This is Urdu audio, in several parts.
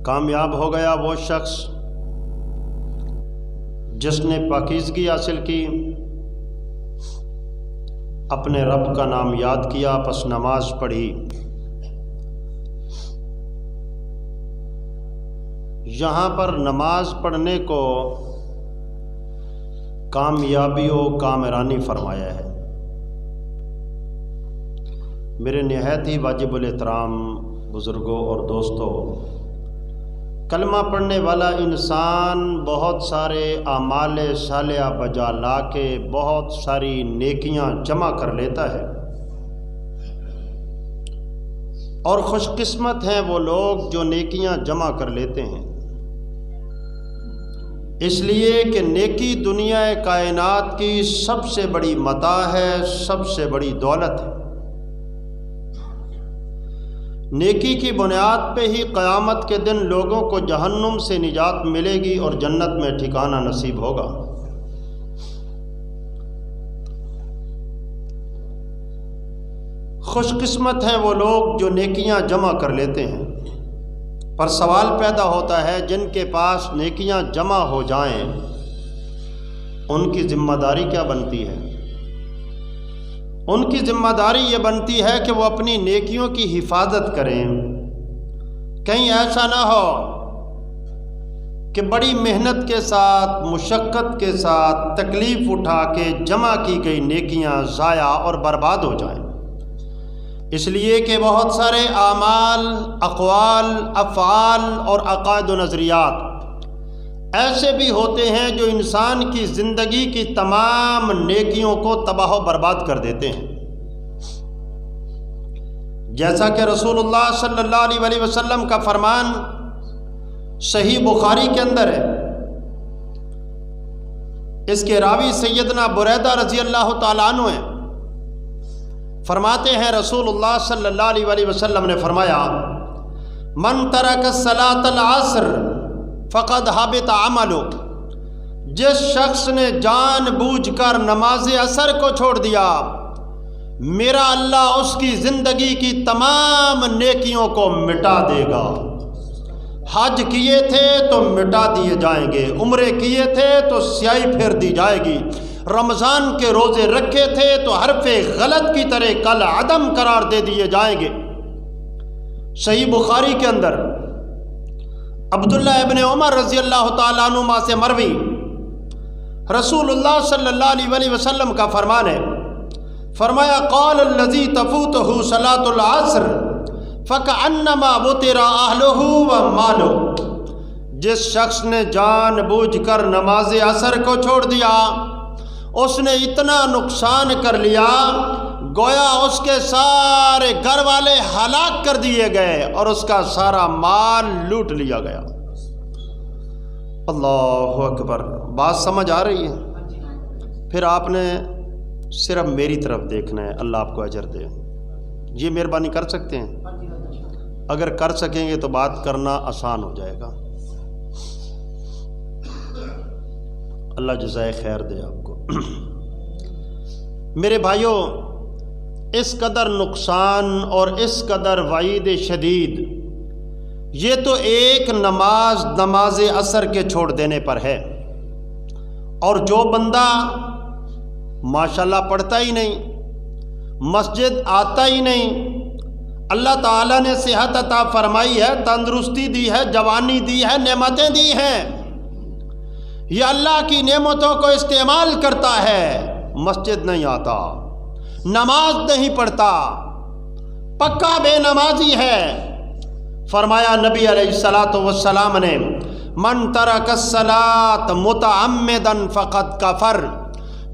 کامیاب ہو گیا وہ شخص جس نے پاکیزگی حاصل کی، اپنے رب کا نام یاد کیا، پس نماز پڑھی۔ یہاں پر نماز پڑھنے کو کامیابی و کامرانی فرمایا ہے۔ میرے نہایت ہی واجب الاحترام بزرگوں اور دوستوں، کلمہ پڑھنے والا انسان بہت سارے اعمال صالحہ بجا لا کے بہت ساری نیکیاں جمع کر لیتا ہے، اور خوش قسمت ہیں وہ لوگ جو نیکیاں جمع کر لیتے ہیں، اس لیے کہ نیکی دنیا کائنات کی سب سے بڑی متاع ہے، سب سے بڑی دولت ہے۔ نیکی کی بنیاد پہ ہی قیامت کے دن لوگوں کو جہنم سے نجات ملے گی اور جنت میں ٹھکانہ نصیب ہوگا۔ خوش قسمت ہیں وہ لوگ جو نیکیاں جمع کر لیتے ہیں، پر سوال پیدا ہوتا ہے جن کے پاس نیکیاں جمع ہو جائیں ان کی ذمہ داری کیا بنتی ہے؟ ان کی ذمہ داری یہ بنتی ہے کہ وہ اپنی نیکیوں کی حفاظت کریں، کہیں ایسا نہ ہو کہ بڑی محنت کے ساتھ، مشقت کے ساتھ، تکلیف اٹھا کے جمع کی گئی نیکیاں ضائع اور برباد ہو جائیں۔ اس لیے کہ بہت سارے اعمال، اقوال، افعال اور عقائد و نظریات ایسے بھی ہوتے ہیں جو انسان کی زندگی کی تمام نیکیوں کو تباہ و برباد کر دیتے ہیں، جیسا کہ رسول اللہ صلی اللہ علیہ وسلم کا فرمان صحیح بخاری کے اندر ہے۔ اس کے راوی سیدنا بریدہ رضی اللہ تعالیٰ عنہ ہیں، فرماتے ہیں رسول اللہ صلی اللہ علیہ وسلم نے فرمایا، من ترک الصلاۃ العصر فقد حبط عملو، جس شخص نے جان بوجھ کر نماز عصر کو چھوڑ دیا، میرا اللہ اس کی زندگی کی تمام نیکیوں کو مٹا دے گا۔ حج کیے تھے تو مٹا دیے جائیں گے، عمرے کیے تھے تو سیاہی پھیر دی جائے گی، رمضان کے روزے رکھے تھے تو حرف غلط کی طرح کل عدم قرار دے دیے جائیں گے۔ صحیح بخاری کے اندر عبداللہ ابن عمر رضی اللہ تعالیٰ عنہما سے مروی رسول اللہ صلی اللہ علیہ وسلم کا فرمان ہے، فرمایا قال الذی تفوتہ صلاۃ العصر فکأنما وطر اہلہ ومالہ، جس شخص نے جان بوجھ کر نماز عصر کو چھوڑ دیا اس نے اتنا نقصان کر لیا گویا اس کے سارے گھر والے ہلاک کر دیے گئے اور اس کا سارا مال لوٹ لیا گیا۔ اللہ اکبر، بات سمجھ آ رہی ہے؟ پھر آپ نے صرف میری طرف دیکھنا ہے، اللہ آپ کو اجر دے۔ یہ مہربانی کر سکتے ہیں؟ اگر کر سکیں گے تو بات کرنا آسان ہو جائے گا۔ اللہ جزائے خیر دے آپ کو۔ میرے بھائیوں، اس قدر نقصان اور اس قدر وعید شدید یہ تو ایک نماز عصر کے چھوڑ دینے پر ہے، اور جو بندہ ماشاءاللہ پڑھتا ہی نہیں، مسجد آتا ہی نہیں، اللہ تعالیٰ نے صحت عطا فرمائی ہے، تندرستی دی ہے، جوانی دی ہے، نعمتیں دی ہیں، یہ اللہ کی نعمتوں کو استعمال کرتا ہے، مسجد نہیں آتا، نماز نہیں پڑھتا، پکا بے نمازی ہے۔ فرمایا نبی علیہ الصلاۃ والسلام نے، من ترک الصلاۃ متعمدا فقد کفر،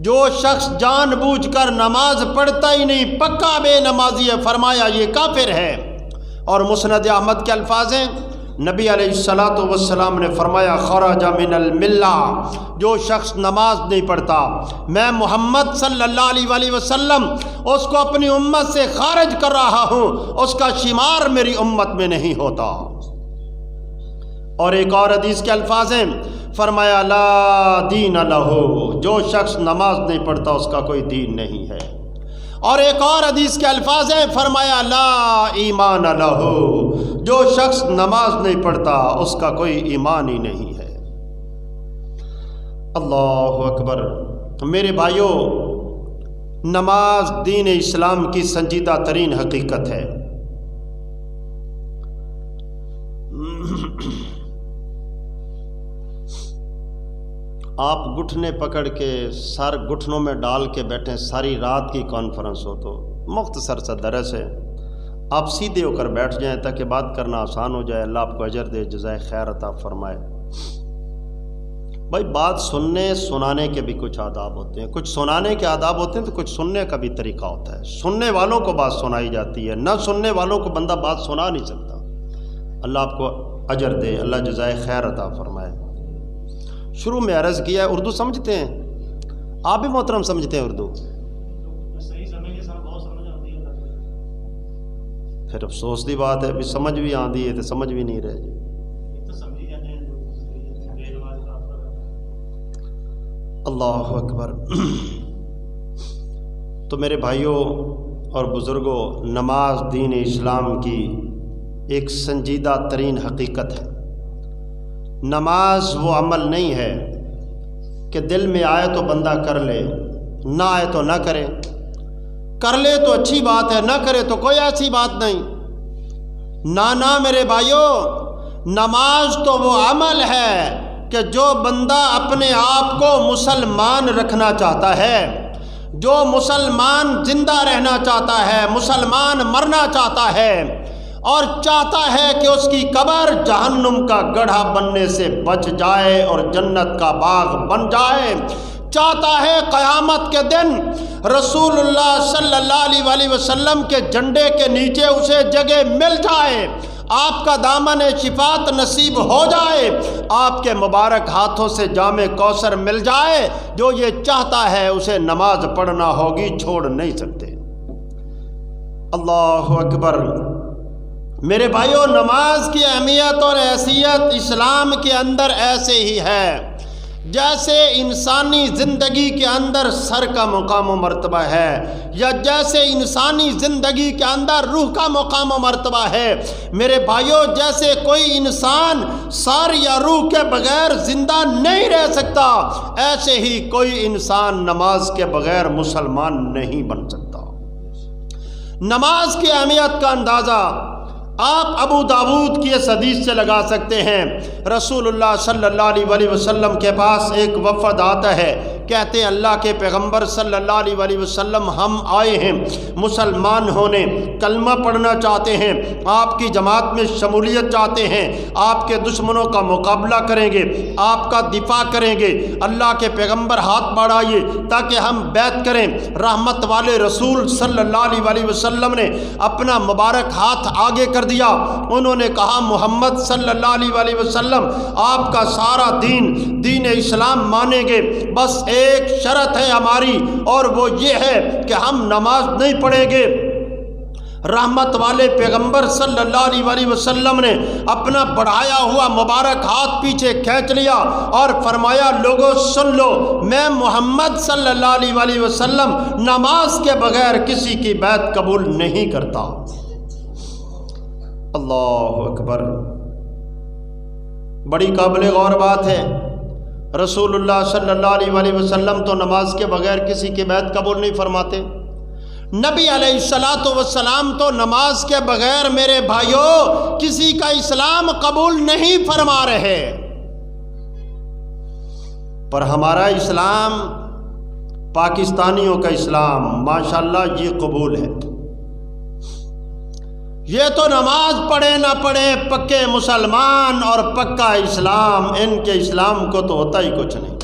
جو شخص جان بوجھ کر نماز پڑھتا ہی نہیں، پکا بے نمازی ہے، فرمایا یہ کافر ہے۔ اور مسند احمد کے الفاظ ہیں، نبی علیہ الصلاۃ والسلام نے فرمایا خرج من الملہ، جو شخص نماز نہیں پڑھتا، میں محمد صلی اللہ علیہ وسلم اس کو اپنی امت سے خارج کر رہا ہوں، اس کا شمار میری امت میں نہیں ہوتا۔ اور ایک اور حدیث کے الفاظ ہیں، فرمایا لا دین لہ، جو شخص نماز نہیں پڑھتا اس کا کوئی دین نہیں ہے۔ اور ایک اور حدیث کے الفاظ ہیں، فرمایا لا ایمان لہ، جو شخص نماز نہیں پڑھتا اس کا کوئی ایمان ہی نہیں ہے۔ اللہ اکبر۔ میرے بھائیوں، نماز دین اسلام کی سنجیدہ ترین حقیقت ہے۔ آپ گھٹنے پکڑ کے سر گھٹنوں میں ڈال کے بیٹھیں، ساری رات کی کانفرنس ہو تو مختصر سا درس ہے، آپ سیدھے ہو کر بیٹھ جائیں تاکہ بات کرنا آسان ہو جائے، اللہ آپ کو اجر دے، جزائے خیر عطا فرمائے۔ بھائی بات سننے سنانے کے بھی کچھ آداب ہوتے ہیں، کچھ سنانے کے آداب ہوتے ہیں تو کچھ سننے کا بھی طریقہ ہوتا ہے۔ سننے والوں کو بات سنائی جاتی ہے، نہ سننے والوں کو بندہ بات سنا نہیں سکتا۔ اللہ آپ کو اجر دے، اللہ جزائے خیر عطا فرمائے۔ شروع میں عرض کیا ہے، اردو سمجھتے ہیں؟ آپ بھی محترم سمجھتے ہیں اردو؟ پھر افسوس دی بات ہے، بھی سمجھ بھی آندی ہے تو سمجھ بھی نہیں رہے۔ اللہ اکبر۔ تو میرے بھائیوں اور بزرگوں، نماز دین اسلام کی ایک سنجیدہ ترین حقیقت ہے۔ نماز وہ عمل نہیں ہے کہ دل میں آئے تو بندہ کر لے، نہ آئے تو نہ کرے، کر لے تو اچھی بات ہے، نہ کرے تو کوئی ایسی بات نہیں۔ نانا میرے بھائیوں، نماز تو وہ عمل ہے کہ جو بندہ اپنے آپ کو مسلمان رکھنا چاہتا ہے، جو مسلمان زندہ رہنا چاہتا ہے، مسلمان مرنا چاہتا ہے اور چاہتا ہے کہ اس کی قبر جہنم کا گڑھا بننے سے بچ جائے اور جنت کا باغ بن جائے، چاہتا ہے قیامت کے دن رسول اللہ صلی اللہ علیہ وسلم کے جھنڈے کے نیچے اسے جگہ مل جائے، آپ کا دامن شفاعت نصیب ہو جائے، آپ کے مبارک ہاتھوں سے جام کوثر مل جائے، جو یہ چاہتا ہے اسے نماز پڑھنا ہوگی، چھوڑ نہیں سکتے۔ اللہ اکبر۔ میرے بھائیوں، نماز کی اہمیت اور حیثیت اسلام کے اندر ایسے ہی ہے جیسے انسانی زندگی کے اندر سر کا مقام و مرتبہ ہے، یا جیسے انسانی زندگی کے اندر روح کا مقام و مرتبہ ہے۔ میرے بھائیوں، جیسے کوئی انسان سر یا روح کے بغیر زندہ نہیں رہ سکتا، ایسے ہی کوئی انسان نماز کے بغیر مسلمان نہیں بن سکتا۔ نماز کی اہمیت کا اندازہ آپ ابو داود کی اس حدیث سے لگا سکتے ہیں۔ رسول اللہ صلی اللہ علیہ وسلم کے پاس ایک وفد آتا ہے، کہتے ہیں اللہ کے پیغمبر صلی اللہ علیہ وسلم، ہم آئے ہیں مسلمان ہونے، کلمہ پڑھنا چاہتے ہیں، آپ کی جماعت میں شمولیت چاہتے ہیں، آپ کے دشمنوں کا مقابلہ کریں گے، آپ کا دفاع کریں گے۔ اللہ کے پیغمبر ہاتھ بڑھائیے تاکہ ہم بیعت کریں۔ رحمت والے رسول صلی اللہ علیہ وسلم نے اپنا مبارک ہاتھ آگے کر دیا، انہوں نے کہا محمد صلی اللہ علیہ وسلم، آپ کا سارا دین اسلام مانیں گے، بس ایک شرط ہے ہماری، اور وہ یہ ہے کہ ہم نماز نہیں پڑھیں گے۔ رحمت والے پیغمبر صلی اللہ علیہ وسلم نے اپنا بڑھایا ہوا مبارک ہاتھ پیچھے کھینچ لیا اور فرمایا لوگوں سن لو، میں محمد صلی اللہ علیہ وسلم نماز کے بغیر کسی کی بیعت قبول نہیں کرتا۔ اللہ اکبر۔ بڑی قابل غور بات ہے، رسول اللہ صلی اللہ علیہ وسلم تو نماز کے بغیر کسی کی بیعت قبول نہیں فرماتے، نبی علیہ السلام تو نماز کے بغیر میرے بھائیوں کسی کا اسلام قبول نہیں فرما رہے، پر ہمارا اسلام، پاکستانیوں کا اسلام ماشاءاللہ یہ قبول ہے۔ یہ تو نماز پڑھے نہ پڑھے پکے مسلمان اور پکا اسلام، ان کے اسلام کو تو ہوتا ہی کچھ نہیں۔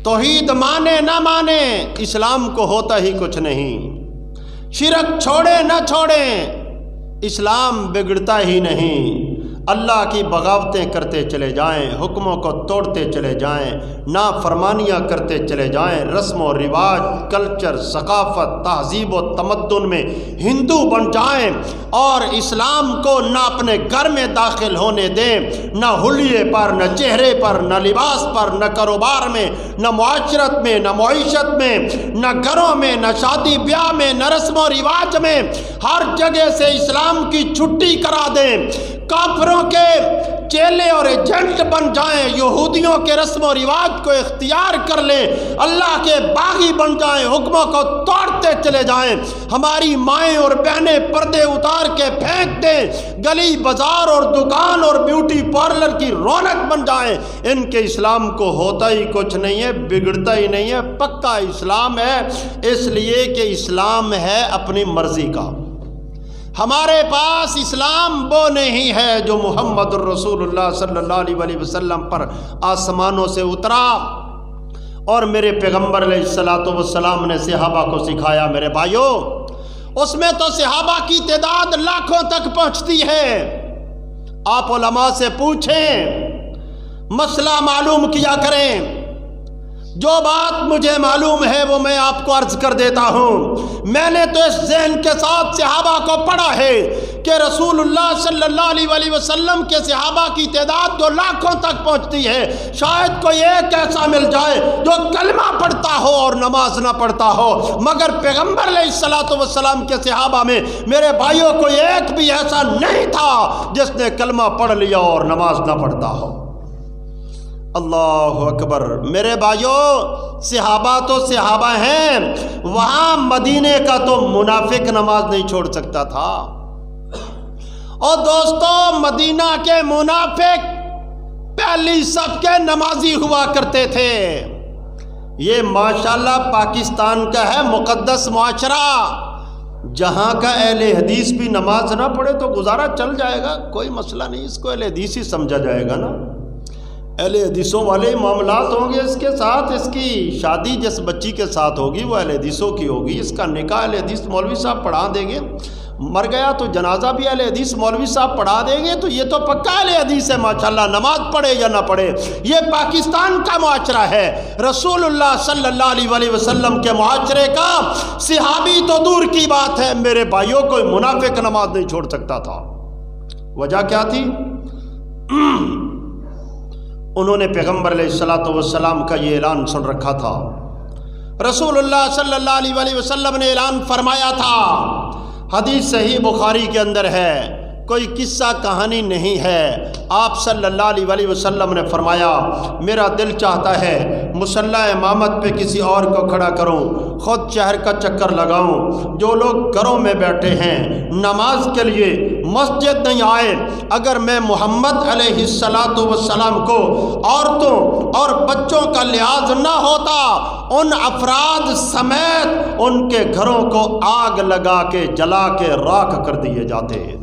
توحید مانے نہ مانے اسلام کو ہوتا ہی کچھ نہیں، شرک چھوڑے نہ چھوڑے اسلام بگڑتا ہی نہیں، اللہ کی بغاوتیں کرتے چلے جائیں، حکموں کو توڑتے چلے جائیں، نافرمانیاں کرتے چلے جائیں، رسم و رواج، کلچر، ثقافت، تہذیب و تمدن میں ہندو بن جائیں اور اسلام کو نہ اپنے گھر میں داخل ہونے دیں، نہ حلیے پر، نہ چہرے پر، نہ لباس پر، نہ کاروبار میں، نہ معاشرت میں، نہ معیشت میں، نہ گھروں میں، نہ شادی بیاہ میں، نہ رسم و رواج میں، ہر جگہ سے اسلام کی چھٹی کرا دیں، کافروں کے چیلے اور ایجنٹ بن جائیں، یہودیوں کے رسم و رواج کو اختیار کر لیں، اللہ کے باغی بن جائیں، حکموں کو توڑتے چلے جائیں، ہماری مائیں اور بہنیں پردے اتار کے پھینک دیں، گلی بازار اور دکان اور بیوٹی پارلر کی رونق بن جائیں، ان کے اسلام کو ہوتا ہی کچھ نہیں ہے، بگڑتا ہی نہیں ہے، پکا اسلام ہے، اس لیے کہ اسلام ہے اپنی مرضی کا۔ ہمارے پاس اسلام وہ نہیں ہے جو محمد الرسول اللہ صلی اللہ علیہ وسلم پر آسمانوں سے اترا اور میرے پیغمبر علیہ السلام نے صحابہ کو سکھایا۔ میرے بھائیو، اس میں تو صحابہ کی تعداد لاکھوں تک پہنچتی ہے۔ آپ علماء سے پوچھیں، مسئلہ معلوم کیا کریں، جو بات مجھے معلوم ہے وہ میں آپ کو عرض کر دیتا ہوں۔ میں نے تو اس ذہن کے ساتھ صحابہ کو پڑھا ہے کہ رسول اللہ صلی اللہ علیہ وسلم کے صحابہ کی تعداد جو لاکھوں تک پہنچتی ہے، شاید کوئی ایک ایسا مل جائے جو کلمہ پڑھتا ہو اور نماز نہ پڑھتا ہو، مگر پیغمبر علیہ السلام کے صحابہ میں میرے بھائیوں کوئی ایک بھی ایسا نہیں تھا جس نے کلمہ پڑھ لیا اور نماز نہ پڑھتا ہو۔ اللہ اکبر۔ میرے بھائیوں، صحابہ تو صحابہ ہیں، وہاں مدینے کا تو منافق نماز نہیں چھوڑ سکتا تھا۔ اور دوستو، مدینہ کے منافق پہلی صف کے نمازی ہوا کرتے تھے۔ یہ ماشاءاللہ پاکستان کا ہے مقدس معاشرہ، جہاں کا اہل حدیث بھی نماز نہ پڑھے تو گزارا چل جائے گا، کوئی مسئلہ نہیں، اس کو اہل حدیث ہی سمجھا جائے گا نا، اہل حدیثوں والے معاملات ہوں گے اس کے ساتھ، اس کی شادی جس بچی کے ساتھ ہوگی وہ اہل حدیثوں کی ہوگی، اس کا نکاح اہل حدیث مولوی صاحب پڑھا دیں گے، مر گیا تو جنازہ بھی اہل حدیث مولوی صاحب پڑھا دیں گے، تو یہ تو پکا اہل حدیث ہے ماشاءاللہ، نماز پڑھے یا نہ پڑھے۔ یہ پاکستان کا معاشرہ ہے، رسول اللہ صلی اللہ علیہ وسلم کے معاشرے کا صحابی تو دور کی بات ہے میرے بھائیوں، کوئی منافق نماز نہیں چھوڑ سکتا تھا۔ وجہ کیا تھی؟ انہوں نے پیغمبر علیہ السلام کا یہ اعلان سن رکھا تھا۔ رسول اللہ صلی اللہ علیہ وسلم نے اعلان فرمایا تھا، حدیث صحیح بخاری کے اندر ہے، کوئی قصہ کہانی نہیں ہے۔ آپ صلی اللہ علیہ وسلم نے فرمایا، میرا دل چاہتا ہے مصلی امامت پہ کسی اور کو کھڑا کروں، خود شہر کا چکر لگاؤں، جو لوگ گھروں میں بیٹھے ہیں نماز کے لیے مسجد نہیں آئے، اگر میں محمد علیہ السلام کو عورتوں اور بچوں کا لحاظ نہ ہوتا، ان افراد سمیت ان کے گھروں کو آگ لگا کے جلا کے راکھ کر دیے جاتے ہیں۔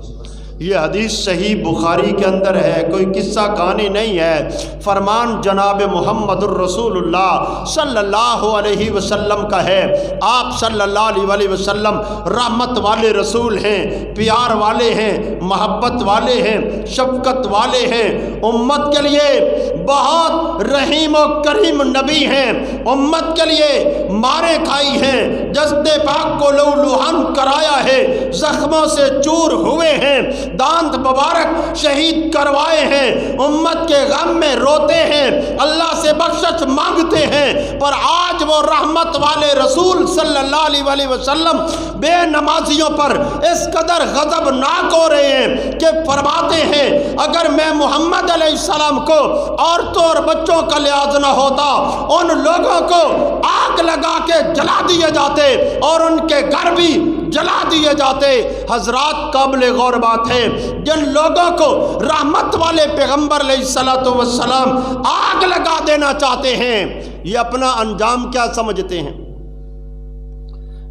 یہ حدیث صحیح بخاری کے اندر ہے، کوئی قصہ کہانی نہیں ہے، فرمان جناب محمد الرسول اللہ صلی اللہ علیہ وسلم کا ہے۔ آپ صلی اللہ علیہ وسلم رحمت والے رسول ہیں، پیار والے ہیں، محبت والے ہیں، شفقت والے ہیں، امت کے لیے بہت رحیم و کریم نبی ہیں، امت کے لیے مارے کھائی ہیں، جسد پاک کو لہو لہان کرایا ہے، زخموں سے چور ہوئے ہیں، دانت مبارک شہید کروائے ہیں، امت کے غم میں روتے ہیں، اللہ سے بخشش مانگتے ہیں، پر آج وہ رحمت والے رسول صلی اللہ علیہ وسلم بے نمازیوں پر اس قدر غضبناک ہو رہے ہیں کہ فرماتے ہیں، اگر میں محمد علیہ السلام کو عورتوں اور بچوں کا لحاظ نہ ہوتا، ان لوگوں کو آگ لگا کے جلا دیے جاتے اور ان کے گھر بھی جلا دیے جاتے۔ حضرات، قابل غور بات ہے، جن لوگوں کو رحمت والے پیغمبر علیہ السلام آگ لگا دینا چاہتے ہیں، یہ اپنا انجام کیا سمجھتے ہیں؟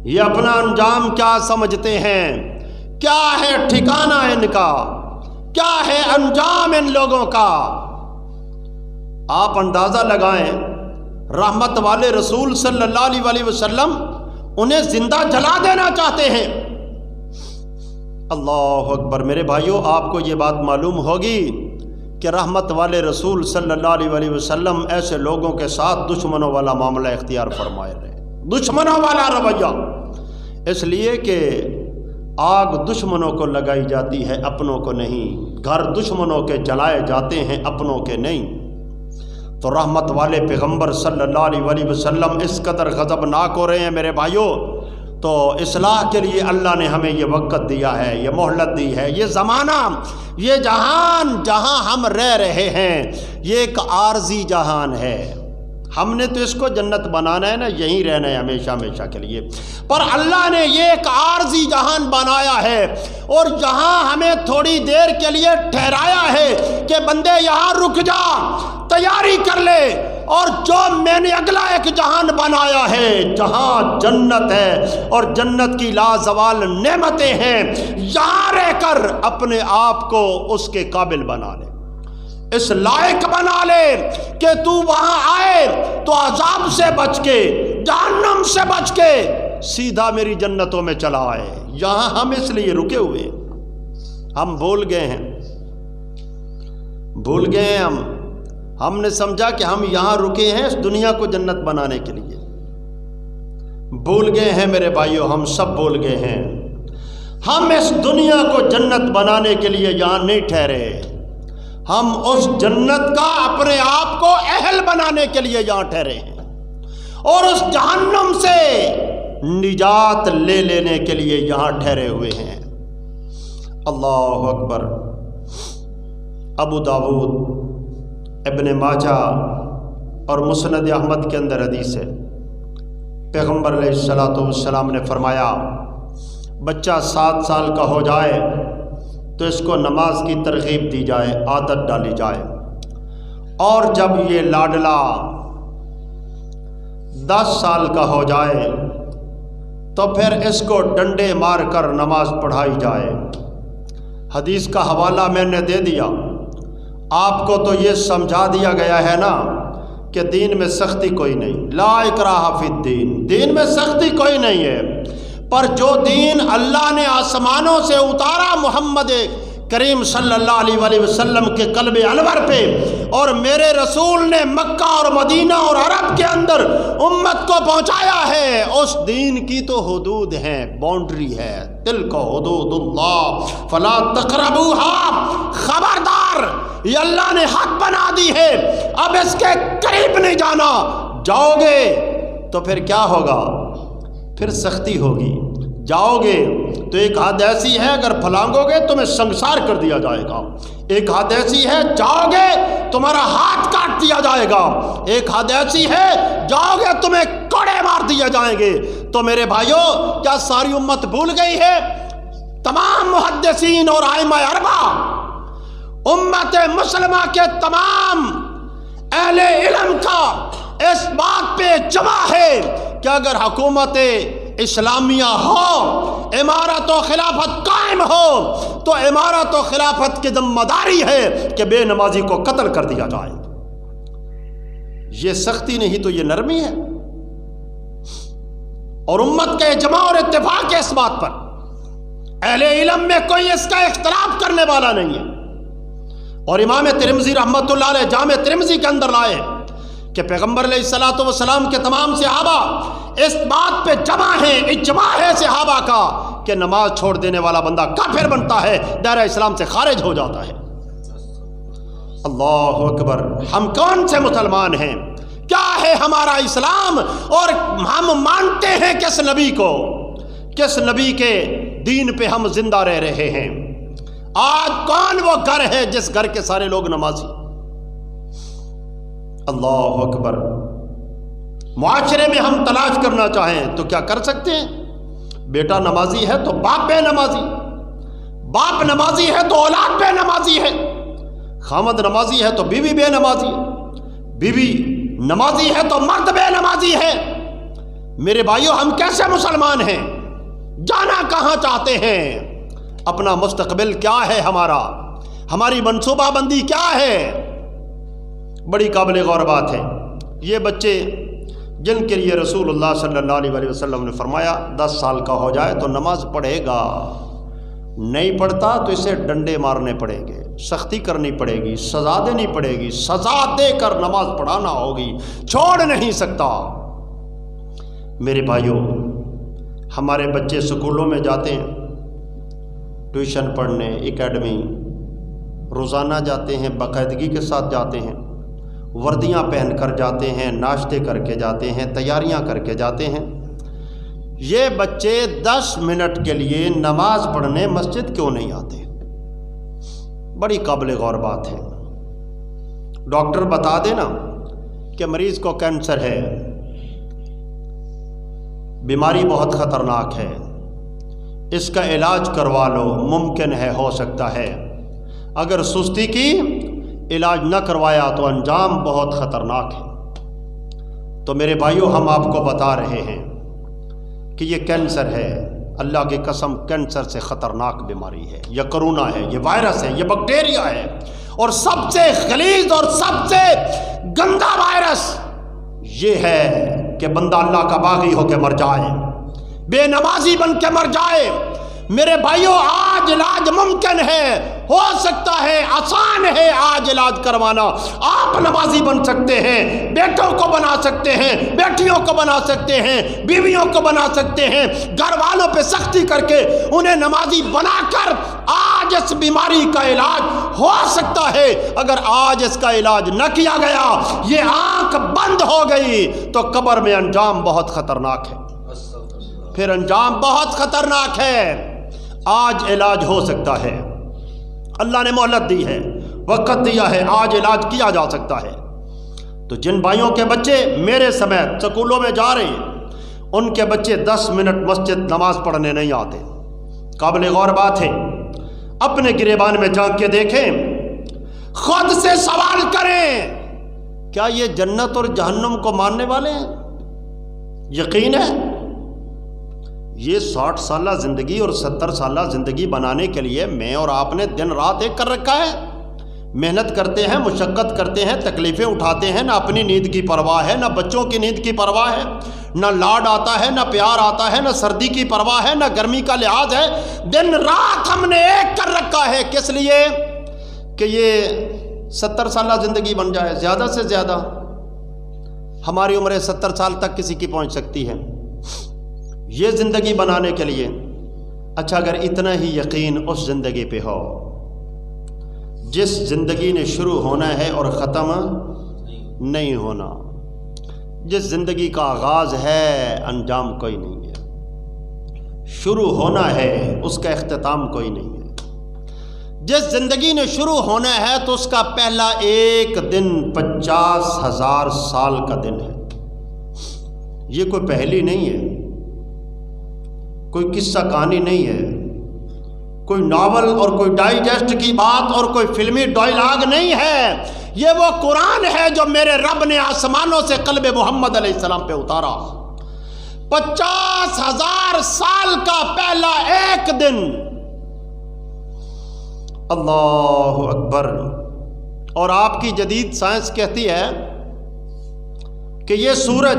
یہ اپنا انجام کیا سمجھتے ہیں؟ کیا ہے ٹھکانہ ان کا؟ کیا ہے انجام ان لوگوں کا؟ آپ اندازہ لگائیں، رحمت والے رسول صلی اللہ علیہ وسلم انہیں زندہ جلا دینا چاہتے ہیں، اللہ اکبر۔ میرے بھائیوں، آپ کو یہ بات معلوم ہوگی کہ رحمت والے رسول صلی اللہ علیہ وسلم ایسے لوگوں کے ساتھ دشمنوں والا معاملہ اختیار فرمائے رہے، دشمنوں والا رویہ، اس لیے کہ آگ دشمنوں کو لگائی جاتی ہے، اپنوں کو نہیں۔ گھر دشمنوں کے جلائے جاتے ہیں، اپنوں کے نہیں۔ تو رحمت والے پیغمبر صلی اللہ علیہ وسلم اس قدر غضبناک ہو رہے ہیں میرے بھائیوں، تو اصلاح کے لیے اللہ نے ہمیں یہ وقت دیا ہے، یہ مہلت دی ہے۔ یہ زمانہ، یہ جہان جہاں ہم رہ رہے ہیں، یہ ایک عارضی جہان ہے۔ ہم نے تو اس کو جنت بنانا ہے نا، یہیں رہنا ہے ہمیشہ ہمیشہ کے لیے، پر اللہ نے یہ ایک عارضی جہان بنایا ہے، اور یہاں ہمیں تھوڑی دیر کے لیے ٹھہرایا ہے کہ بندے یہاں رک جا، تیاری کر لے، اور جو میں نے اگلا ایک جہان بنایا ہے جہاں جنت ہے اور جنت کی لازوال نعمتیں ہیں، یہاں رہ کر اپنے آپ کو اس کے قابل بنا لے، اس لائق بنا لے کہ تو وہاں آئے تو عذاب سے بچ کے، جہنم سے بچ کے سیدھا میری جنتوں میں چلا آئے۔ یہاں ہم اس لیے رکے ہوئے، ہم بھول گئے ہیں ہم نے سمجھا کہ ہم یہاں رکے ہیں اس دنیا کو جنت بنانے کے لیے، بھول گئے ہیں میرے بھائیوں، ہم سب بھول گئے ہیں۔ ہم اس دنیا کو جنت بنانے کے لیے یہاں نہیں ٹھہرے، ہم اس جنت کا اپنے آپ کو اہل بنانے کے لیے یہاں ٹھہرے ہیں، اور اس جہنم سے نجات لے لینے کے لیے یہاں ٹھہرے ہوئے ہیں۔ اللہ اکبر۔ ابو داؤد، ابن ماجہ اور مسند احمد کے اندر حدیث ہے، پیغمبر علیہ السلام نے فرمایا بچہ 7 سال کا ہو جائے تو اس کو نماز کی ترغیب دی جائے، عادت ڈالی جائے، اور جب یہ لاڈلا 10 سال کا ہو جائے تو پھر اس کو ڈنڈے مار کر نماز پڑھائی جائے۔ حدیث کا حوالہ میں نے دے دیا، آپ کو تو یہ سمجھا دیا گیا ہے نا کہ دین میں سختی کوئی نہیں، لا اکراہ فی الدین، دین میں سختی کوئی نہیں ہے، پر جو دین اللہ نے آسمانوں سے اتارا محمد کریم صلی اللہ علیہ وسلم کے قلب انور پہ، اور میرے رسول نے مکہ اور مدینہ اور عرب کے اندر امت کو پہنچایا ہے، اس دین کی تو حدود ہیں، باؤنڈری ہے، تلک حدود اللہ فلا تقربوها، خبردار یہ اللہ نے حد بنا دی ہے، اب اس کے قریب نہیں جانا، جاؤ گے تو پھر کیا ہوگا؟ پھر سختی ہوگی، جاؤ گے تو ایک حد ایسی ہے اگر پھلانگو گے تمہیں سنسار کر دیا جائے گا، ایک حد ایسی ہے جاؤ گے تمہارا ہاتھ کاٹ دیا جائے گا، ایک حد ایسی ہے جاؤ گے تمہیں کوڑے مار دیے جائیں گے۔ تو میرے بھائیوں، کیا ساری امت بھول گئی ہے؟ تمام محدثین اور ائمہ اربعہ امت مسلمہ کے تمام اہل علم کا اس بات پہ جمع ہے کہ اگر حکومت اسلامیہ ہو، امارت و خلافت قائم ہو، تو امارت و خلافت کی ذمہ داری ہے کہ بے نمازی کو قتل کر دیا جائے۔ یہ سختی نہیں تو یہ نرمی ہے، اور امت کا اجماع اور اتفاق ہے اس بات پر، اہل علم میں کوئی اس کا اختلاف کرنے والا نہیں ہے۔ اور امام ترمذی رحمۃ اللہ علیہ جامع ترمذی کے اندر لائے کہ پیغمبر علیہ الصلوۃ والسلام کے تمام صحابہ اس بات پہ جمع ہیں، اجماع ہے صحابہ کا کہ نماز چھوڑ دینے والا بندہ کافر بنتا ہے، دائرہ اسلام سے خارج ہو جاتا ہے۔ اللہ اکبر۔ ہم کون سے مسلمان ہیں؟ کیا ہے ہمارا اسلام؟ اور ہم مانتے ہیں کس نبی کو؟ کس نبی کے دین پہ ہم زندہ رہ رہے ہیں؟ آج کون وہ گھر ہے جس گھر کے سارے لوگ نمازی؟ اللہ اکبر۔ معاشرے میں ہم تلاش کرنا چاہیں تو کیا کر سکتے ہیں؟ بیٹا نمازی ہے تو باپ بے نمازی، باپ نمازی ہے تو اولاد بے نمازی ہے، خامد نمازی ہے تو بیوی بے نمازی ہے، بیوی نمازی ہے تو مرد بے نمازی ہے۔ میرے بھائیوں، ہم کیسے مسلمان ہیں؟ جانا کہاں چاہتے ہیں؟ اپنا مستقبل کیا ہے ہمارا؟ ہماری منصوبہ بندی کیا ہے؟ بڑی قابل غور بات ہے۔ یہ بچے جن کے لیے رسول اللہ صلی اللہ علیہ وسلم نے فرمایا 10 سال کا ہو جائے تو نماز پڑھے گا، نہیں پڑھتا تو اسے ڈنڈے مارنے پڑیں گے، سختی کرنی پڑے گی، سزا دینی پڑے گی، سزا دے کر نماز پڑھانا ہوگی، چھوڑ نہیں سکتا۔ میرے بھائیوں، ہمارے بچے سکولوں میں جاتے ہیں، ٹیوشن پڑھنے، اکیڈمی، روزانہ جاتے ہیں، باقاعدگی کے ساتھ جاتے ہیں، وردیاں پہن کر جاتے ہیں، ناشتے کر کے جاتے ہیں، تیاریاں کر کے جاتے ہیں۔ یہ بچے 10 منٹ کے لیے نماز پڑھنے مسجد کیوں نہیں آتے؟ بڑی قابل غور بات ہے۔ ڈاکٹر بتا دے نا کہ مریض کو کینسر ہے، بیماری بہت خطرناک ہے، اس کا علاج کروا لو، ممکن ہے، ہو سکتا ہے، اگر سستی کی، علاج نہ کروایا تو انجام بہت خطرناک ہے۔ تو میرے بھائیوں، ہم آپ کو بتا رہے ہیں کہ یہ کینسر ہے، اللہ کی قسم کینسر سے خطرناک بیماری ہے، یہ کرونا ہے، یہ وائرس ہے، یہ بیکٹیریا ہے، اور سب سے غلیظ اور سب سے گندا وائرس یہ ہے کہ بندہ اللہ کا باغی ہو کے مر جائے، بے نمازی بن کے مر جائے۔ میرے بھائیوں، آج علاج ممکن ہے، ہو سکتا ہے، آسان ہے آج علاج کروانا۔ آپ نمازی بن سکتے ہیں، بیٹوں کو بنا سکتے ہیں، بیٹیوں کو بنا سکتے ہیں، بیویوں کو بنا سکتے ہیں، گھر والوں پہ سختی کر کے انہیں نمازی بنا کر آج اس بیماری کا علاج ہو سکتا ہے۔ اگر آج اس کا علاج نہ کیا گیا، یہ آنکھ بند ہو گئی تو قبر میں انجام بہت خطرناک ہے، پھر انجام بہت خطرناک ہے۔ آج علاج ہو سکتا ہے، اللہ نے مہلت دی ہے، وقت دیا ہے، آج علاج کیا جا سکتا ہے۔ تو جن بھائیوں کے بچے میرے سمیت سکولوں میں جا رہے ہیں، ان کے بچے 10 منٹ مسجد نماز پڑھنے نہیں آتے، قابل غور بات ہے۔ اپنے گریبان میں جھانک کے دیکھیں، خود سے سوال کریں، کیا یہ جنت اور جہنم کو ماننے والے ہیں؟ یقین ہے؟ یہ 60 سالہ زندگی اور 70 سالہ زندگی بنانے کے لیے میں اور آپ نے دن رات ایک کر رکھا ہے، محنت کرتے ہیں، مشقت کرتے ہیں، تکلیفیں اٹھاتے ہیں، نہ اپنی نیند کی پرواہ ہے، نہ بچوں کی نیند کی پرواہ ہے، نہ لاڈ آتا ہے، نہ پیار آتا ہے، نہ سردی کی پرواہ ہے، نہ گرمی کا لحاظ ہے، دن رات ہم نے ایک کر رکھا ہے۔ کس لیے؟ کہ یہ 70 سالہ زندگی بن جائے، زیادہ سے زیادہ۔ ہماری عمریں 70 سال تک کسی کی پہنچ سکتی ہے، یہ زندگی بنانے کے لیے۔ اچھا، اگر اتنا ہی یقین اس زندگی پہ ہو جس زندگی نے شروع ہونا ہے اور ختم نہیں ہونا، جس زندگی کا آغاز ہے انجام کوئی نہیں ہے، شروع ہونا ہے اس کا اختتام کوئی نہیں ہے، جس زندگی نے شروع ہونا ہے تو اس کا پہلا ایک دن 50,000 سال کا دن ہے۔ یہ کوئی پہلی نہیں ہے، کوئی قصہ کہانی نہیں ہے، کوئی ناول اور کوئی ڈائجسٹ کی بات اور کوئی فلمی ڈائلاگ نہیں ہے، یہ وہ قرآن ہے جو میرے رب نے آسمانوں سے قلب محمد علیہ السلام پہ اتارا۔ 50,000 سال کا پہلا ایک دن، اللہ اکبر۔ اور آپ کی جدید سائنس کہتی ہے کہ یہ سورج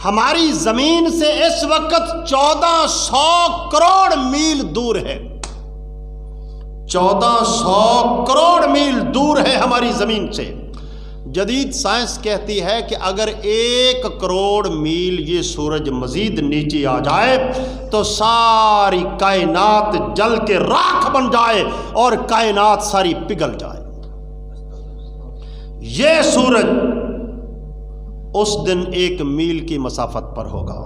ہماری زمین سے اس وقت 1400 کروڑ میل دور ہے، 1400 کروڑ میل دور ہے ہماری زمین سے۔ جدید سائنس کہتی ہے کہ اگر 1 کروڑ میل یہ سورج مزید نیچے آ جائے تو ساری کائنات جل کے راکھ بن جائے اور کائنات ساری پگھل جائے۔ یہ سورج اس دن 1 میل کی مسافت پر ہوگا،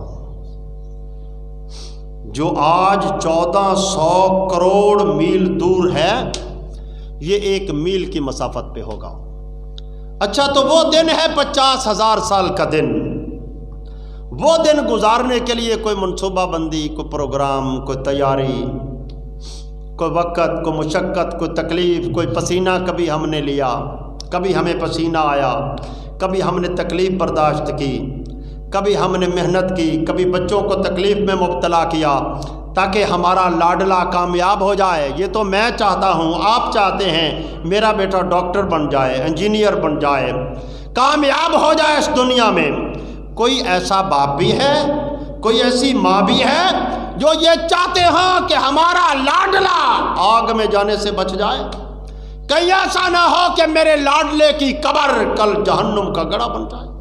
جو آج 1400 کروڑ میل دور ہے، یہ 1 میل کی مسافت پہ ہوگا۔ اچھا، تو وہ دن ہے 50,000 سال کا دن۔ وہ دن گزارنے کے لیے کوئی منصوبہ بندی، کوئی پروگرام، کوئی تیاری، کوئی وقت، کوئی مشقت، کوئی تکلیف، کوئی پسینہ کبھی ہم نے لیا، کبھی ہمیں پسینہ آیا، کبھی ہم نے تکلیف برداشت کی، کبھی ہم نے محنت کی، کبھی بچوں کو تکلیف میں مبتلا کیا تاکہ ہمارا لاڈلا کامیاب ہو جائے۔ یہ تو میں چاہتا ہوں، آپ چاہتے ہیں میرا بیٹا ڈاکٹر بن جائے، انجینئر بن جائے، کامیاب ہو جائے اس دنیا میں۔ کوئی ایسا باپ بھی ہے، کوئی ایسی ماں بھی ہے جو یہ چاہتے ہیں کہ ہمارا لاڈلا آگ میں جانے سے بچ جائے، کہیں ایسا نہ ہو کہ میرے لاڈلے کی قبر کل جہنم کا گڑھا بن جائے۔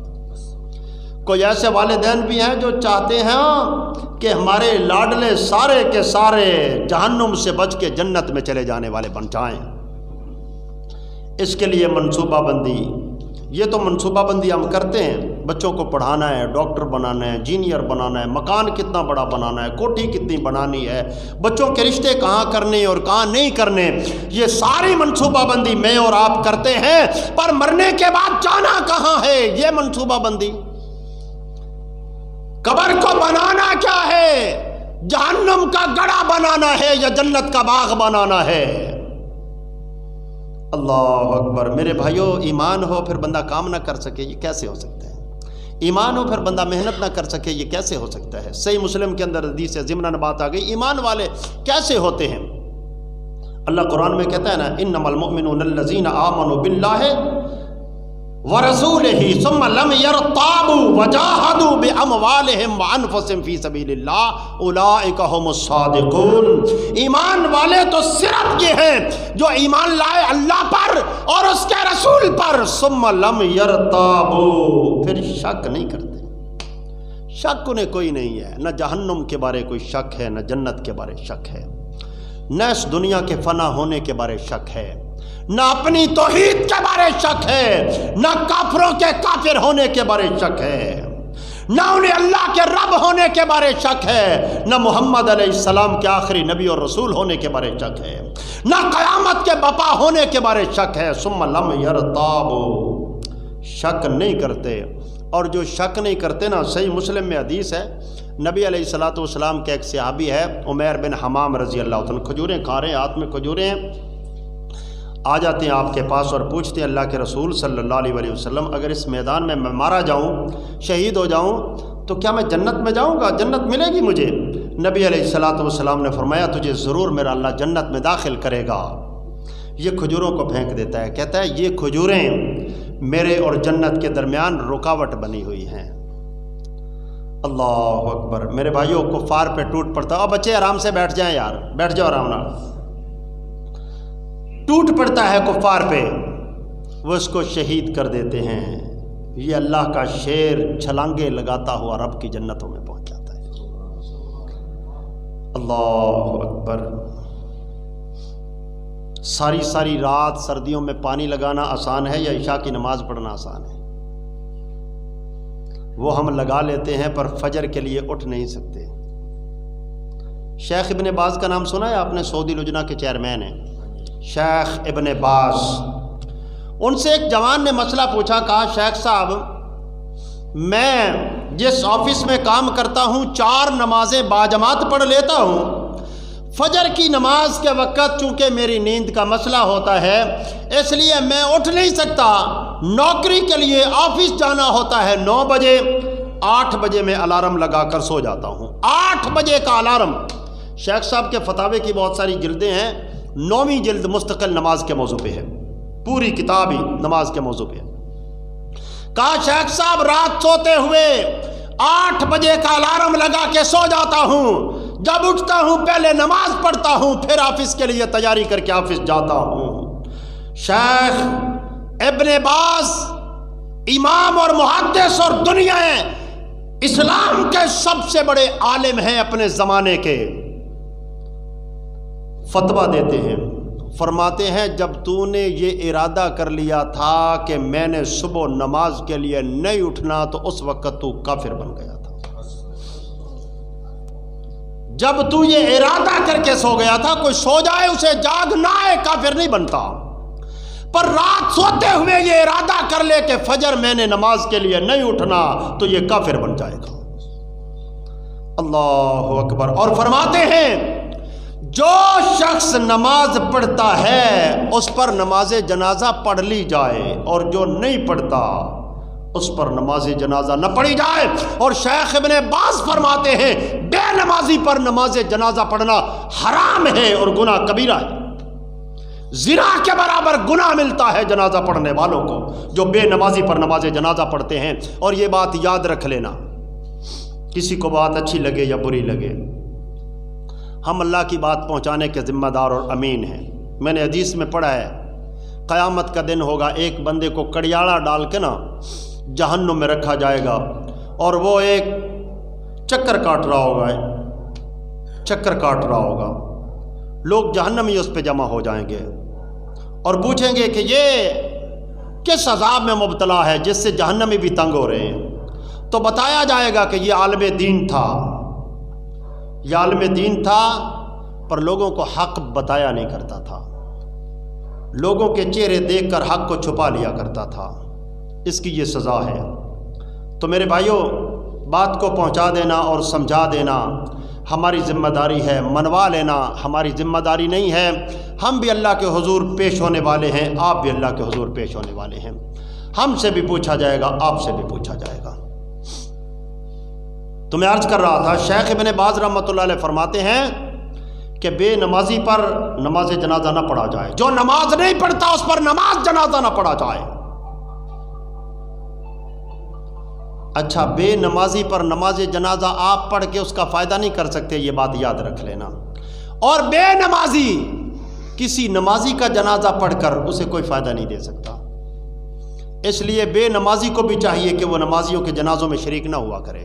کوئی ایسے والدین بھی ہیں جو چاہتے ہیں کہ ہمارے لاڈلے سارے کے سارے جہنم سے بچ کے جنت میں چلے جانے والے بن جائیں۔ اس کے لیے منصوبہ بندی، یہ تو منصوبہ بندی ہم کرتے ہیں، بچوں کو پڑھانا ہے، ڈاکٹر بنانا ہے، انجینئر بنانا ہے، مکان کتنا بڑا بنانا ہے، کوٹھی کتنی بنانی ہے، بچوں کے رشتے کہاں کرنے اور کہاں نہیں کرنے، یہ ساری منصوبہ بندی میں اور آپ کرتے ہیں، پر مرنے کے بعد جانا کہاں ہے یہ منصوبہ بندی؟ قبر کو بنانا کیا ہے؟ جہنم کا گڑھا بنانا ہے یا جنت کا باغ بنانا ہے؟ اللہ اکبر۔ میرے بھائیو، ایمان ہو پھر بندہ کام نہ کر سکے، یہ کیسے ہو سکتا ہے؟ ایمان ہو پھر بندہ محنت نہ کر سکے، یہ کیسے ہو سکتا ہے؟ صحیح مسلم کے اندر حدیث ہے، ضمناً بات آ گئی، ایمان والے کیسے ہوتے ہیں؟ اللہ قرآن میں کہتا ہے نا، انما المؤمنون الذین آمنوا باللہ ورسولہ ثم لم یرتابوا وجاہدوا باموالہم وانفسہم فی سبیل اللہ اولئک هم الصادقون۔ ایمان والے تو صرف یہ ہیں جو ایمان لائے اللہ پر اور اس کے رسول پر، ثم لم یرتابوا، پھر شک نہیں کرتے۔ شک انہیں کوئی نہیں ہے، نہ جہنم کے بارے کوئی شک ہے، نہ جنت کے بارے شک ہے، نہ اس دنیا کے فنا ہونے کے بارے شک ہے، نہ اپنی توحید کے بارے شک ہے، نہ کافروں کے کافر ہونے کے بارے شک ہے، نہ انہیں اللہ کے رب ہونے کے بارے شک ہے، نہ محمد علیہ السلام کے آخری نبی اور رسول ہونے کے بارے شک ہے، نہ قیامت کے بپا ہونے کے بارے شک ہے۔ ثم لم یرتابوا، شک نہیں کرتے۔ اور جو شک نہیں کرتے نا، صحیح مسلم میں حدیث ہے، نبی علیہ الصلوۃ والسلام کے ایک صحابی ہے عمیر بن حمام رضی اللہ عنہ، کھجوریں کھا رہے ہیں، ہاتھ میں کھجوریں ہیں، آ جاتے ہیں آپ کے پاس اور پوچھتے ہیں اللہ کے رسول صلی اللہ علیہ وسلم، اگر اس میدان میں مارا جاؤں، شہید ہو جاؤں تو کیا میں جنت میں جاؤں گا؟ جنت ملے گی مجھے؟ نبی علیہ الصلوۃ والسلام نے فرمایا تجھے ضرور میرا اللہ جنت میں داخل کرے گا۔ یہ کھجوروں کو پھینک دیتا ہے، کہتا ہے یہ کھجوریں میرے اور جنت کے درمیان رکاوٹ بنی ہوئی ہیں۔ اللہ اکبر۔ میرے بھائیوں، کفار پہ ٹوٹ پڑتا، اب بچے آرام سے بیٹھ جائیں یار، بیٹھ جاؤ آرام نہ، ٹوٹ پڑتا ہے کفار پہ، وہ اس کو شہید کر دیتے ہیں۔ یہ اللہ کا شیر چھلانگے لگاتا ہوا رب کی جنتوں میں پہنچ جاتا ہے۔ اللہ اکبر۔ ساری ساری رات سردیوں میں پانی لگانا آسان ہے یا عشاء کی نماز پڑھنا آسان ہے؟ وہ ہم لگا لیتے ہیں پر فجر کے لیے اٹھ نہیں سکتے۔ شیخ ابن باز کا نام سنا ہے آپ نے؟ سعودی لجنہ کے چیئرمین ہیں شیخ ابن باز۔ ان سے ایک جوان نے مسئلہ پوچھا، کہا شیخ صاحب میں جس آفس میں کام کرتا ہوں 4 نمازیں باجماعت پڑھ لیتا ہوں، فجر کی نماز کے وقت چونکہ میری نیند کا مسئلہ ہوتا ہے اس لیے میں اٹھ نہیں سکتا، نوکری کے لیے آفس جانا ہوتا ہے 9 بجے، 8 بجے میں الارم لگا کر سو جاتا ہوں، 8 بجے کا الارم۔ شیخ صاحب کے فتاوے کی بہت ساری جلدیں ہیں، 9ویں جلد مستقل نماز کے موضوع پہ ہے، پوری کتاب ہی نماز کے موضوع پہ ہے۔ کہا شیخ صاحب رات سوتے ہوئے 8 بجے کا الارم لگا کے سو جاتا ہوں، جب اٹھتا ہوں پہلے نماز پڑھتا ہوں، پھر آفس کے لیے تیاری کر کے آفس جاتا ہوں۔ شیخ ابن باز امام اور محدث اور دنیا اسلام کے سب سے بڑے عالم ہیں اپنے زمانے کے، فتویٰ دیتے ہیں، فرماتے ہیں جب تو نے یہ ارادہ کر لیا تھا کہ میں نے صبح نماز کے لیے نہیں اٹھنا تو اس وقت تو کافر بن گیا تھا۔ جب تو یہ ارادہ کر کے سو گیا تھا، کوئی سو جائے اسے جاگ نہ آئے کافر نہیں بنتا، پر رات سوتے ہوئے یہ ارادہ کر لے کہ فجر میں نے نماز کے لیے نہیں اٹھنا تو یہ کافر بن جائے گا۔ اللہ اکبر۔ اور فرماتے ہیں جو شخص نماز پڑھتا ہے اس پر نماز جنازہ پڑھ لی جائے، اور جو نہیں پڑھتا اس پر نماز جنازہ نہ پڑھی جائے۔ اور شیخ ابن باز فرماتے ہیں بے نمازی پر نماز جنازہ پڑھنا حرام ہے اور گناہ کبیرہ ہے، زنا کے برابر گناہ ملتا ہے جنازہ پڑھنے والوں کو جو بے نمازی پر نماز جنازہ پڑھتے ہیں۔ اور یہ بات یاد رکھ لینا، کسی کو بات اچھی لگے یا بری لگے، ہم اللہ کی بات پہنچانے کے ذمہ دار اور امین ہیں۔ میں نے حدیث میں پڑھا ہے قیامت کا دن ہوگا، ایک بندے کو کڑیاڑا ڈال کے نا جہنم میں رکھا جائے گا، اور وہ ایک چکر کاٹ رہا ہوگا، لوگ جہنم ہی اس پہ جمع ہو جائیں گے اور پوچھیں گے کہ یہ کس عذاب میں مبتلا ہے جس سے جہنمی بھی تنگ ہو رہے ہیں؟ تو بتایا جائے گا کہ یہ عالم دین تھا، پر لوگوں کو حق بتایا نہیں کرتا تھا، لوگوں کے چہرے دیکھ کر حق کو چھپا لیا کرتا تھا، اس کی یہ سزا ہے۔ تو میرے بھائیوں، بات کو پہنچا دینا اور سمجھا دینا ہماری ذمہ داری ہے، منوا لینا ہماری ذمہ داری نہیں ہے۔ ہم بھی اللہ کے حضور پیش ہونے والے ہیں، آپ بھی اللہ کے حضور پیش ہونے والے ہیں، ہم سے بھی پوچھا جائے گا، آپ سے بھی پوچھا جائے گا۔ تو میں عرض کر رہا تھا، شیخ ابن باز رحمۃ اللہ علیہ فرماتے ہیں کہ بے نمازی پر نماز جنازہ نہ پڑھا جائے، جو نماز نہیں پڑھتا اس پر نماز جنازہ نہ پڑھا جائے۔ اچھا، بے نمازی پر نماز جنازہ آپ پڑھ کے اس کا فائدہ نہیں کر سکتے، یہ بات یاد رکھ لینا۔ اور بے نمازی کسی نمازی کا جنازہ پڑھ کر اسے کوئی فائدہ نہیں دے سکتا، اس لیے بے نمازی کو بھی چاہیے کہ وہ نمازیوں کے جنازوں میں شریک نہ ہوا کرے،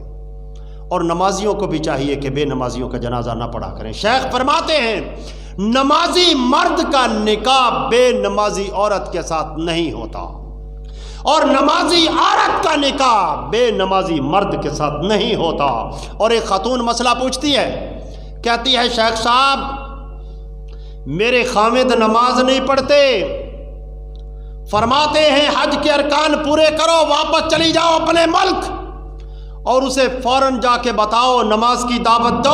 اور نمازیوں کو بھی چاہیے کہ بے نمازیوں کا جنازہ نہ پڑھا کریں۔ شیخ فرماتے ہیں نمازی مرد کا نکاح بے نمازی عورت کے ساتھ نہیں ہوتا، اور نمازی عورت کا نکاح بے نمازی مرد کے ساتھ نہیں ہوتا۔ اور ایک خاتون مسئلہ پوچھتی ہے، کہتی ہے شیخ صاحب میرے خامد نماز نہیں پڑھتے، فرماتے ہیں حج کے ارکان پورے کرو واپس چلی جاؤ اپنے ملک، اور اسے فوراً جا کے بتاؤ نماز کی دعوت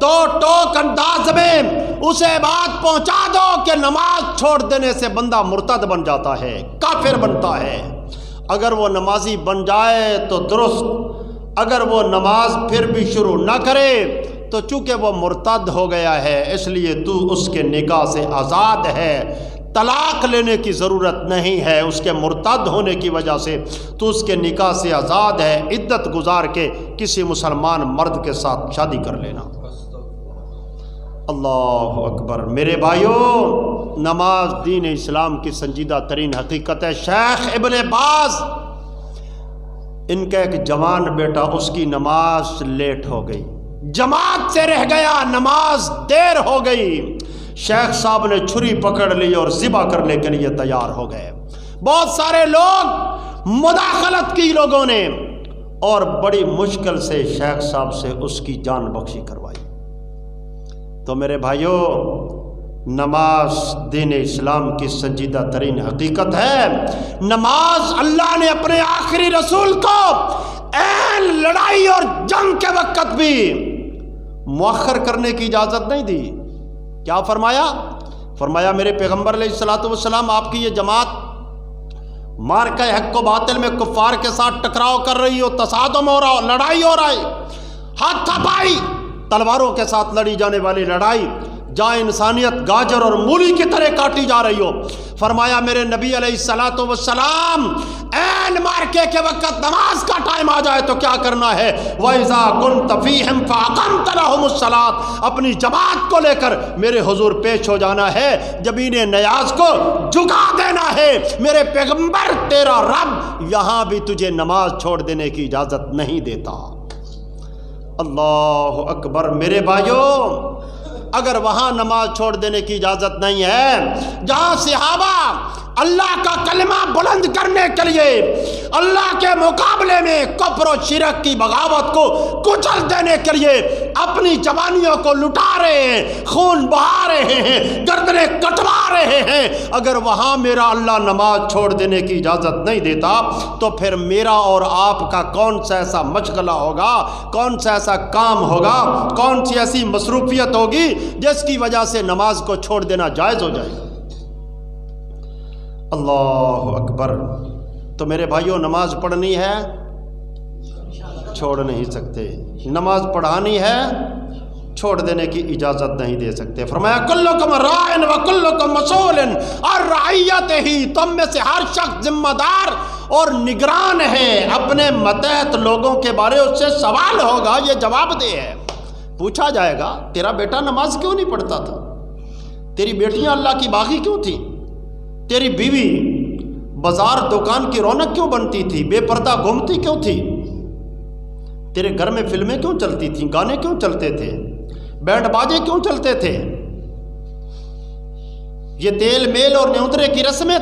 دو ٹوک انداز میں اسے بات پہنچا دو کہ نماز چھوڑ دینے سے بندہ مرتد بن جاتا ہے، کافر بنتا ہے۔ اگر وہ نمازی بن جائے تو درست، اگر وہ نماز پھر بھی شروع نہ کرے تو چونکہ وہ مرتد ہو گیا ہے اس لیے تو اس کے نکاح سے آزاد ہے، طلاق لینے کی ضرورت نہیں ہے، اس کے مرتد ہونے کی وجہ سے تو اس کے نکاح سے آزاد ہے، عدت گزار کے کسی مسلمان مرد کے ساتھ شادی کر لینا۔ اللہ اکبر۔ میرے بھائیوں، نماز دین اسلام کی سنجیدہ ترین حقیقت ہے۔ شیخ ابن باز، ان کا ایک جوان بیٹا، اس کی نماز لیٹ ہو گئی، جماعت سے رہ گیا، نماز دیر ہو گئی، شیخ صاحب نے چھری پکڑ لی اور ذبح کرنے کے لیے تیار ہو گئے۔ بہت سارے لوگ مداخلت کی لوگوں نے، اور بڑی مشکل سے شیخ صاحب سے اس کی جان بخشی کروائی۔ تو میرے بھائیوں، نماز دین اسلام کی سنجیدہ ترین حقیقت ہے۔ نماز اللہ نے اپنے آخری رسول کو این لڑائی اور جنگ کے وقت بھی مؤخر کرنے کی اجازت نہیں دی۔ کیا فرمایا میرے پیغمبر علیہ الصلوۃ والسلام، آپ کی یہ جماعت مارکہ حق و باطل میں کفار کے ساتھ ٹکراؤ کر رہی ہو، تصادم ہو رہا ہو، لڑائی ہو رہا ہے، ہاتھ تھاپائی، تلواروں کے ساتھ لڑی جانے والی لڑائی جہاں انسانیت گاجر اور مولی کی طرح کاٹی جا رہی ہو، فرمایا میرے نبی علیہ الصلوۃ والسلام این مارکے کے وقت نماز کا ٹائم آ جائے تو کیا کرنا ہے؟ وَإِذَا كُنْتَ فِيهِمْ فَأَقَمْتَ لَهُمُ الصَّلَاةَ، اپنی جماعت کو لے کر میرے حضور پیش ہو جانا ہے، جبین نیاز کو جھکا دینا ہے۔ میرے پیغمبر تیرا رب یہاں بھی تجھے نماز چھوڑ دینے کی اجازت نہیں دیتا۔ اللہ اکبر۔ میرے بھائیوں، اگر وہاں نماز چھوڑ دینے کی اجازت نہیں ہے، جہاں صحابہ اللہ کا کلمہ بلند کرنے کے لیے اللہ کے مقابلے میں کفر و شرک کی بغاوت کو کچل دینے کے لیے اپنی جوانیوں کو لٹا رہے ہیں، خون بہا رہے ہیں، گردنیں کٹوا رہے ہیں، اگر وہاں میرا اللہ نماز چھوڑ دینے کی اجازت نہیں دیتا تو پھر میرا اور آپ کا کون سا ایسا مشغلہ ہوگا، کون سا ایسا کام ہوگا، کون سی ایسی مصروفیت ہوگی جس کی وجہ سے نماز کو چھوڑ دینا جائز ہو جائے گا؟ اللہ اکبر۔ تو میرے بھائیوں، نماز پڑھنی ہے، چھوڑ نہیں سکتے، نماز پڑھانی ہے، چھوڑ دینے کی اجازت نہیں دے سکتے۔ فرمایا کلکم راعٍ وکلکم مسئول عن رعیتہ، تم میں سے ہر شخص ذمہ دار اور نگران ہے، اپنے متحد لوگوں کے بارے اس سے سوال ہوگا، یہ جواب دہ ہے۔ پوچھا جائے گا تیرا بیٹا نماز کیوں نہیں پڑھتا تھا، تیری بیٹیاں اللہ کی باغی کیوں تھیں، تیری بیوی بازار دکان کی رونق کیوں بنتی تھی، بے پردہ گھومتی کیوں تھی، تیرے گھر میں فلمیں کیوں چلتی تھیں، گانے کیوں چلتے تھے، بینڈ باجے کیوں چلتے تھے، یہ تیل میل اور نیوترے کی رسمیں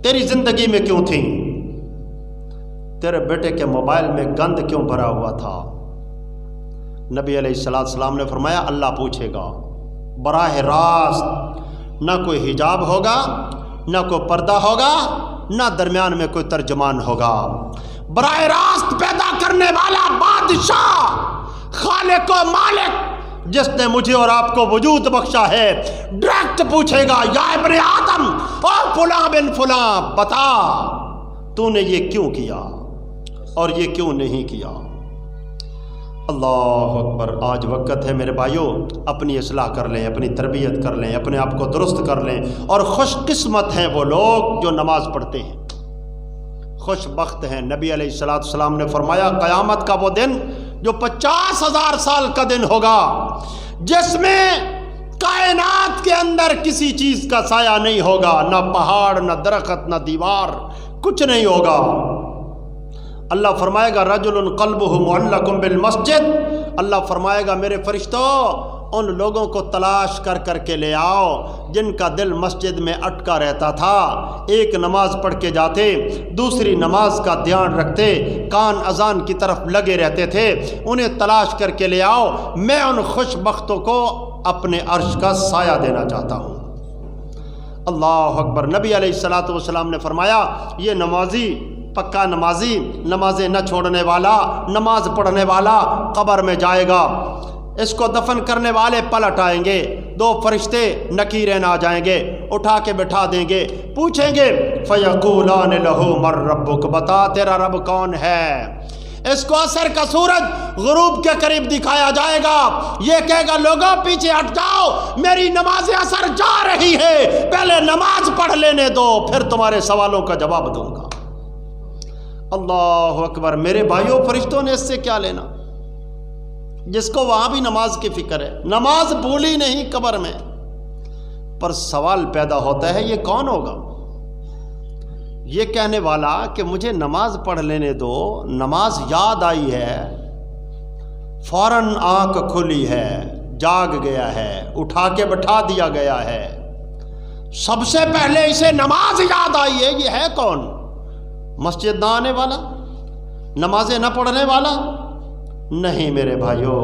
تیری زندگی میں کیوں تھیں، تیرے بیٹے کے موبائل میں گند کیوں بھرا ہوا تھا۔ نبی علیہ السلام نے فرمایا اللہ پوچھے گا براہ راست، نہ کوئی حجاب ہوگا، نہ کوئی پردہ ہوگا، نہ درمیان میں کوئی ترجمان ہوگا، براہ راست پیدا کرنے والا بادشاہ، خالق و مالک، جس نے مجھے اور آپ کو وجود بخشا ہے، ڈائریکٹ پوچھے گا یا ابن آدم اور فلاں بن فلاں بتا تو نے یہ کیوں کیا اور یہ کیوں نہیں کیا۔ اللہ اکبر۔ آج وقت ہے میرے بھائیوں اپنی اصلاح کر لیں، اپنی تربیت کر لیں، اپنے آپ کو درست کر لیں، اور خوش قسمت ہیں وہ لوگ جو نماز پڑھتے ہیں، خوش بخت ہیں۔ نبی علیہ السلام نے فرمایا قیامت کا وہ دن جو 50,000 سال کا دن ہوگا، جس میں کائنات کے اندر کسی چیز کا سایہ نہیں ہوگا، نہ پہاڑ، نہ درخت، نہ دیوار، کچھ نہیں ہوگا۔ اللہ فرمائے گا رجل قلبہ معلق بالمسجد، اللہ فرمائے گا میرے فرشتوں ان لوگوں کو تلاش کر کر کے لے آؤ جن کا دل مسجد میں اٹکا رہتا تھا، ایک نماز پڑھ کے جاتے، دوسری نماز کا دھیان رکھتے، کان اذان کی طرف لگے رہتے تھے، انہیں تلاش کر کے لے آؤ، میں ان خوش بختوں کو اپنے عرش کا سایہ دینا چاہتا ہوں۔ اللہ اکبر۔ نبی علیہ السلام نے فرمایا یہ نمازی، پکا نمازی، نمازیں نہ چھوڑنے والا، نماز پڑھنے والا قبر میں جائے گا، اس کو دفن کرنے والے پلٹ آئیں گے، دو فرشتے نکیرین آ جائیں گے، اٹھا کے بٹھا دیں گے، پوچھیں گے فَيَقُولَانِ لَهُ مَن رَبُّكَ، بتا تیرا رب کون ہے۔ اس کو عصر کا سورج غروب کے قریب دکھایا جائے گا، یہ کہے گا لوگوں پیچھے ہٹ جاؤ، میری نماز عصر جا رہی ہے، پہلے نماز پڑھ لینے دو پھر تمہارے سوالوں کا جواب دوں گا۔ اللہ اکبر۔ میرے بھائیوں فرشتوں نے اس سے کیا لینا، جس کو وہاں بھی نماز کی فکر ہے، نماز بھولی نہیں قبر میں، پر سوال پیدا ہوتا ہے یہ کون ہوگا؟ یہ کہنے والا کہ مجھے نماز پڑھ لینے دو، نماز یاد آئی ہے، فوراً آنکھ کھلی ہے، جاگ گیا ہے، اٹھا کے بٹھا دیا گیا ہے، سب سے پہلے اسے نماز یاد آئی ہے، یہ ہے کون؟ مسجد نہ آنے والا، نمازیں نہ پڑھنے والا؟ نہیں میرے بھائیوں،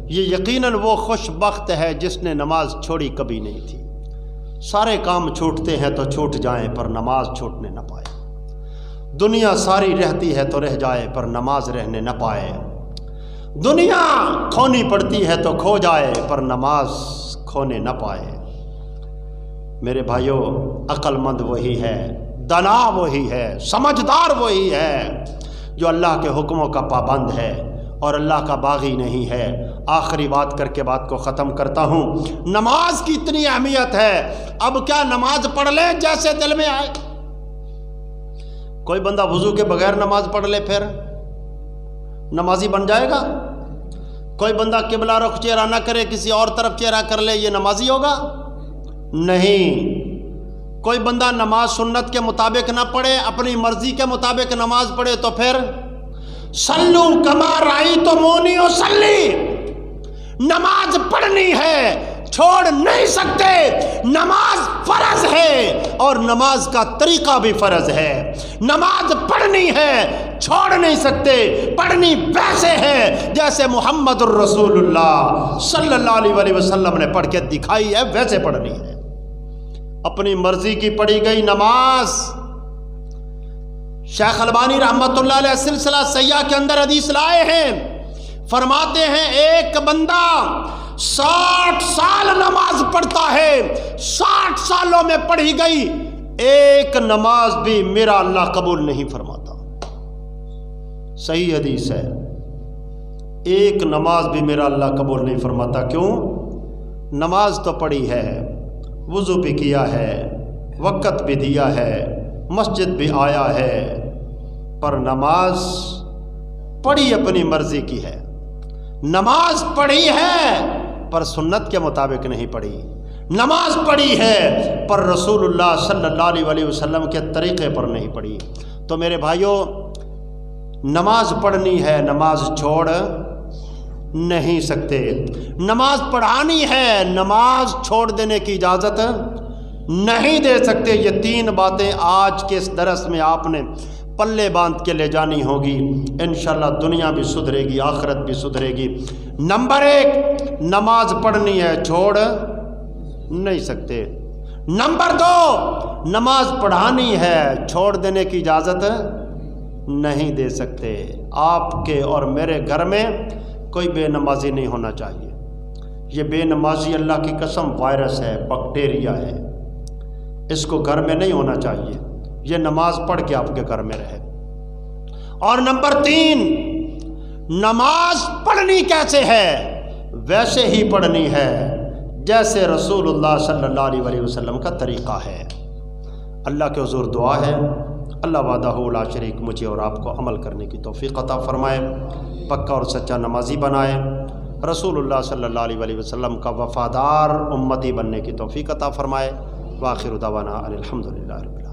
یہ یقیناً وہ خوش بخت ہے جس نے نماز چھوڑی کبھی نہیں تھی۔ سارے کام چھوٹتے ہیں تو چھوٹ جائیں پر نماز چھوٹنے نہ پائے، دنیا ساری رہتی ہے تو رہ جائے پر نماز رہنے نہ پائے، دنیا کھونی پڑتی ہے تو کھو جائے پر نماز کھونے نہ پائے۔ میرے بھائیوں عقل مند وہی ہے، دانا وہی ہے، سمجھدار وہی ہے جو اللہ کے حکموں کا پابند ہے اور اللہ کا باغی نہیں ہے۔ آخری بات کر کے بات کو ختم کرتا ہوں، نماز کی اتنی اہمیت ہے، اب کیا نماز پڑھ لیں جیسے دل میں آئے؟ کوئی بندہ وضو کے بغیر نماز پڑھ لے پھر نمازی بن جائے گا؟ کوئی بندہ قبلہ رخ چہرہ نہ کرے، کسی اور طرف چہرہ کر لے، یہ نمازی ہوگا؟ نہیں۔ کوئی بندہ نماز سنت کے مطابق نہ پڑھے، اپنی مرضی کے مطابق نماز پڑھے تو پھر صلو کما رأیتمونی اصلی، نماز پڑھنی ہے، چھوڑ نہیں سکتے، نماز فرض ہے اور نماز کا طریقہ بھی فرض ہے، نماز پڑھنی ہے، چھوڑ نہیں سکتے، پڑھنی ویسے ہے جیسے محمد الرسول اللہ صلی اللہ علیہ وسلم نے پڑھ کے دکھائی ہے، ویسے پڑھنی ہے۔ اپنی مرضی کی پڑھی گئی نماز، شیخ البانی رحمۃ اللہ علیہ سلسلہ صحیحہ کے اندر حدیث لائے ہیں، فرماتے ہیں ایک بندہ 60 سال نماز پڑھتا ہے، 60 سالوں میں پڑھی گئی ایک نماز بھی میرا اللہ قبول نہیں فرماتا۔ صحیح حدیث ہے، ایک نماز بھی میرا اللہ قبول نہیں فرماتا۔ کیوں؟ نماز تو پڑھی ہے، وضو بھی کیا ہے، وقت بھی دیا ہے، مسجد بھی آیا ہے، پر نماز پڑھی اپنی مرضی کی ہے، نماز پڑھی ہے پر سنت کے مطابق نہیں پڑھی، نماز پڑھی ہے پر رسول اللہ صلی اللہ علیہ وسلم کے طریقے پر نہیں پڑھی۔ تو میرے بھائیوں، نماز پڑھنی ہے، نماز چھوڑ نہیں سکتے، نماز پڑھانی ہے، نماز چھوڑ دینے کی اجازت نہیں دے سکتے۔ یہ تین باتیں آج کے اس درس میں آپ نے پلے باندھ کے لے جانی ہوگی، انشاءاللہ دنیا بھی سدھرے گی، آخرت بھی سدھرے گی۔ نمبر 1، نماز پڑھنی ہے، چھوڑ نہیں سکتے۔ نمبر 2، نماز پڑھانی ہے، چھوڑ دینے کی اجازت نہیں دے سکتے۔ آپ کے اور میرے گھر میں کوئی بے نمازی نہیں ہونا چاہیے۔ یہ بے نمازی اللہ کی قسم وائرس ہے، بیکٹیریا ہے، اس کو گھر میں نہیں ہونا چاہیے۔ یہ نماز پڑھ کے آپ کے گھر میں رہے۔ اور نمبر 3، نماز پڑھنی کیسے ہے؟ ویسے ہی پڑھنی ہے جیسے رسول اللہ صلی اللہ علیہ وسلم کا طریقہ ہے۔ اللہ کے حضور دعا ہے، اللہ وحدہ لا شریک مجھے اور آپ کو عمل کرنے کی توفیق عطا فرمائے، پکا اور سچا نمازی بنائے، رسول اللہ صلی اللہ علیہ وسلم کا وفادار امتی بننے کی توفیق عطا فرمائے۔ وآخر دعوانا ان الحمد للہ رب العالمین۔